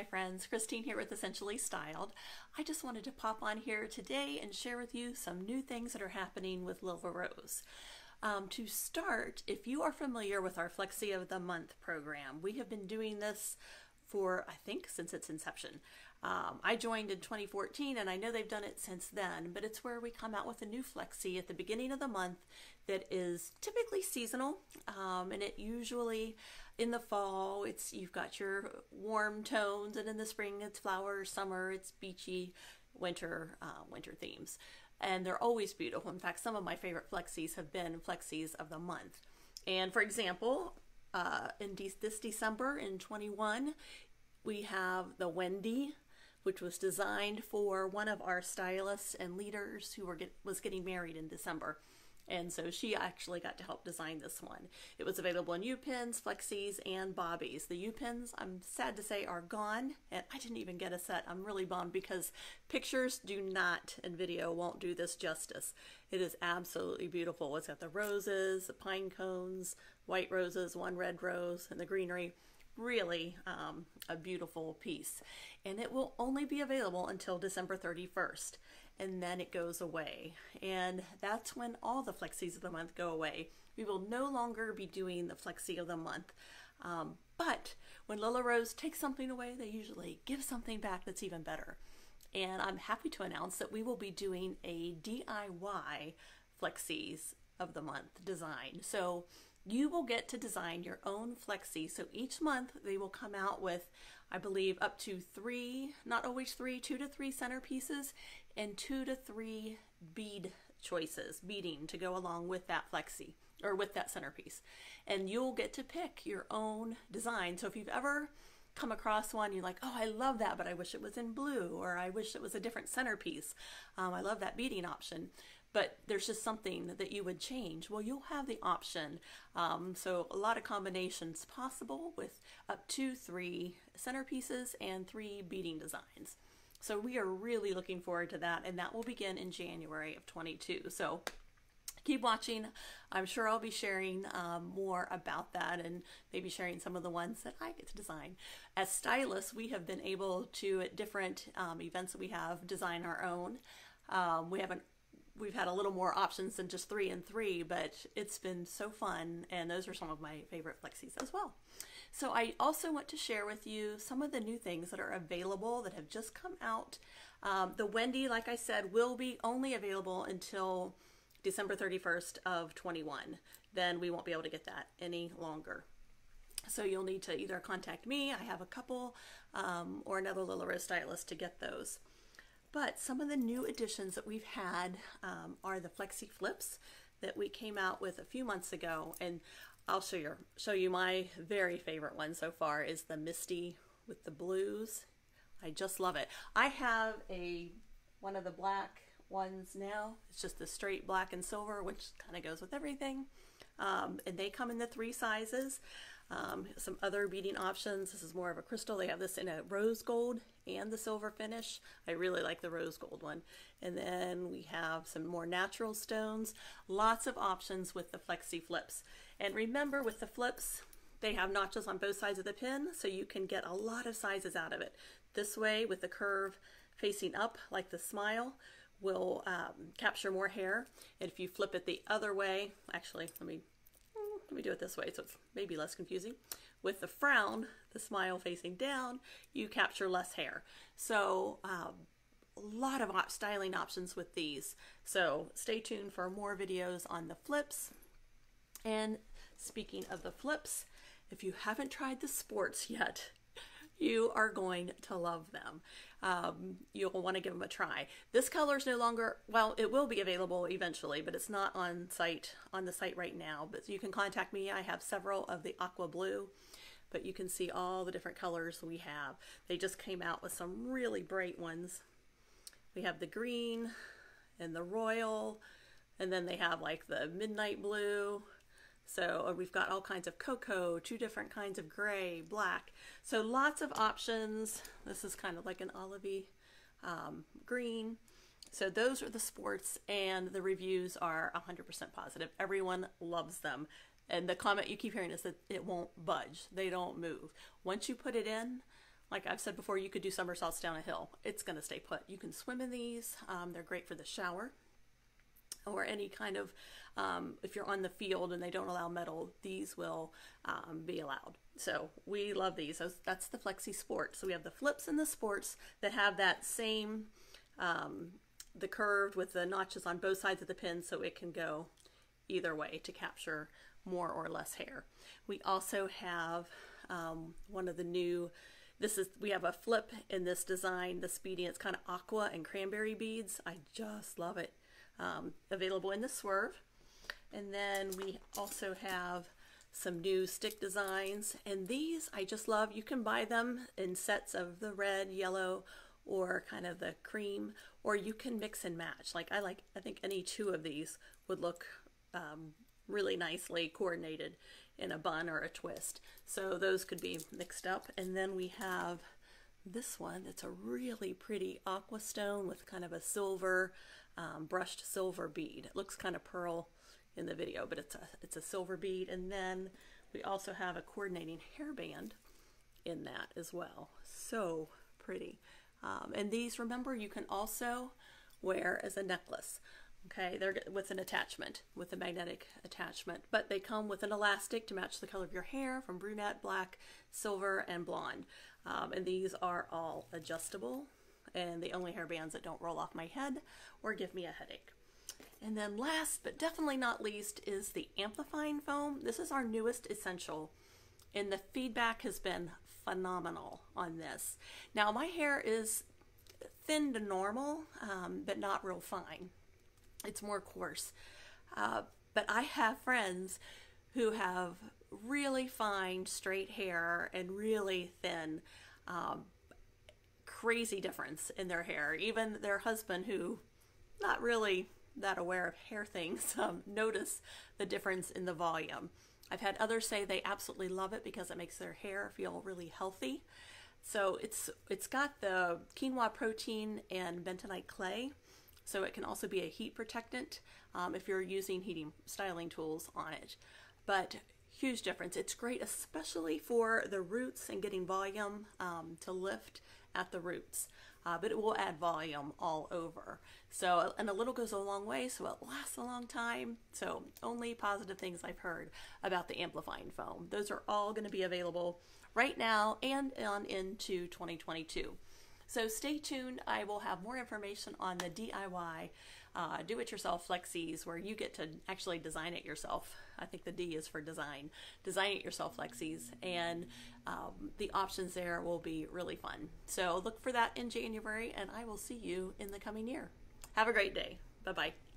Hi friends, Christine here with Essentially Styled. I just wanted to pop on here today and share with you some new things that are happening with Lila Rose. To start, if you are familiar with our Flexi of the Month program, we have been doing this for, I think, since its inception. I joined in 2014 and I know they've done it since then, but it's where we come out with a new Flexi at the beginning of the month that is typically seasonal, and it usually in the fall you've got your warm tones, and in the spring it's flowers, summer it's beachy, winter themes, and they're always beautiful. In fact, some of my favorite Flexis have been Flexis of the month. And for example, in this December in 21, we have the Wendy, which was designed for one of our stylists and leaders who was getting married in December. And so she actually got to help design this one. It was available in U-pins, Flexis, and bobbies. The U-pins, I'm sad to say, are gone, and I didn't even get a set. I'm really bummed because pictures do not, and video won't do this justice. It is absolutely beautiful. It's got the roses, the pine cones, white roses, one red rose, and the greenery. Really a beautiful piece. And it will only be available until December 31st. And then it goes away. And that's when all the Flexis of the month go away. We will no longer be doing the Flexi of the month. But when Lila Rose takes something away, they usually give something back that's even better. And I'm happy to announce that we will be doing a DIY Flexis of the month design. So you will get to design your own Flexi. So each month they will come out with, I believe, up to 3, not always 3, 2 to 3 centerpieces and 2 to 3 bead choices, beading to go along with that Flexi or with that centerpiece. And you'll get to pick your own design. So if you've ever come across one, you're like, oh, I love that, but I wish it was in blue, or I wish it was a different centerpiece. I love that beading option, but there's just something that you would change. Well, you'll have the option. So a lot of combinations possible with up to 3 centerpieces and 3 beading designs. So we are really looking forward to that, and that will begin in January of 22. So keep watching. I'm sure I'll be sharing more about that, and maybe sharing some of the ones that I get to design. As stylists, we have been able to, at different events that we have, design our own. We've had a little more options than just 3 and 3, but it's been so fun, and those are some of my favorite Flexis as well. So I also want to share with you some of the new things that are available that have just come out. The Wendy, like I said, will be only available until December 31st of 21. Then we won't be able to get that any longer. So you'll need to either contact me, I have a couple, or another Lila Rose stylist to get those. But some of the new additions that we've had are the Flexi Flips that we came out with a few months ago, and I'll show you my very favorite one so far is the Misty with the blues. I just love it. I have one of the black ones now. It's just the straight black and silver, which kind of goes with everything. And they come in the 3 sizes. Some other beading options. This is more of a crystal. They have this in a rose gold and the silver finish. I really like the rose gold one. And then we have some more natural stones. Lots of options with the Flexi Flips. And remember, with the flips, they have notches on both sides of the pin, so you can get a lot of sizes out of it. This way, with the curve facing up, like the smile, will capture more hair. And if you flip it the other way, actually, let me do it this way so it's maybe less confusing. With the frown, the smile facing down, you capture less hair. So a lot of styling options with these. So stay tuned for more videos on the flips. And speaking of the flips, if you haven't tried the sports yet, you are going to love them. You'll want to give them a try. This color is no longer, well, it will be available eventually, but it's not on the site right now. But you can contact me. I have several of the aqua blue, but you can see all the different colors we have. They just came out with some really bright ones. We have the green and the royal, and then they have like the midnight blue. So we've got all kinds of cocoa, 2 different kinds of gray, black. So lots of options. This is kind of like an olivey green. So those are the sports, and the reviews are 100% positive. Everyone loves them. And the comment you keep hearing is that it won't budge. They don't move. Once you put it in, like I've said before, you could do somersaults down a hill. It's going to stay put. You can swim in these. They're great for the shower or any kind of, if you're on the field and they don't allow metal, these will be allowed. So we love these. That's the Flexi Sport. So we have the flips and the sports that have that same, the curved with the notches on both sides of the pin, so it can go either way to capture more or less hair. We also have one of the new, we have a flip in this design, the Speedy. It's kind of aqua and cranberry beads. I just love it. Available in the Swerve. And then we also have some new stick designs, and these I just love. You can buy them in sets of the red, yellow, or kind of the cream, or you can mix and match. Like I think any two of these would look really nicely coordinated in a bun or a twist. So those could be mixed up. And then we have this one that's a really pretty aqua stone with kind of a silver, brushed silver bead. It looks kind of pearl in the video, but it's a silver bead. And then we also have a coordinating hairband in that as well. So pretty. And these, remember, you can also wear as a necklace. Okay, they're with an attachment, with a magnetic attachment, but they come with an elastic to match the color of your hair from brunette, black, silver, and blonde. And these are all adjustable, and the only hairbands that don't roll off my head or give me a headache. And then last, but definitely not least, is the amplifying foam. This is our newest essential, and the feedback has been phenomenal on this. Now, my hair is thin to normal, but not real fine. It's more coarse. But I have friends who have really fine straight hair and really thin, crazy difference in their hair. Even their husband, who not really that aware of hair things, notice the difference in the volume. I've had others say they absolutely love it because it makes their hair feel really healthy. So it's got the quinoa protein and bentonite clay, so it can also be a heat protectant if you're using heating styling tools on it. But huge difference. It's great especially for the roots and getting volume to lift at the roots. But it will add volume all over. So, and a little goes a long way, so it lasts a long time. So only positive things I've heard about the amplifying foam. Those are all going to be available right now and on into 2022. So stay tuned. I will have more information on the DIY do-it-yourself Flexis, where you get to actually design it yourself. I think the D is for design. Design it yourself Flexis, and the options there will be really fun. So look for that in January, and I will see you in the coming year. Have a great day. Bye-bye.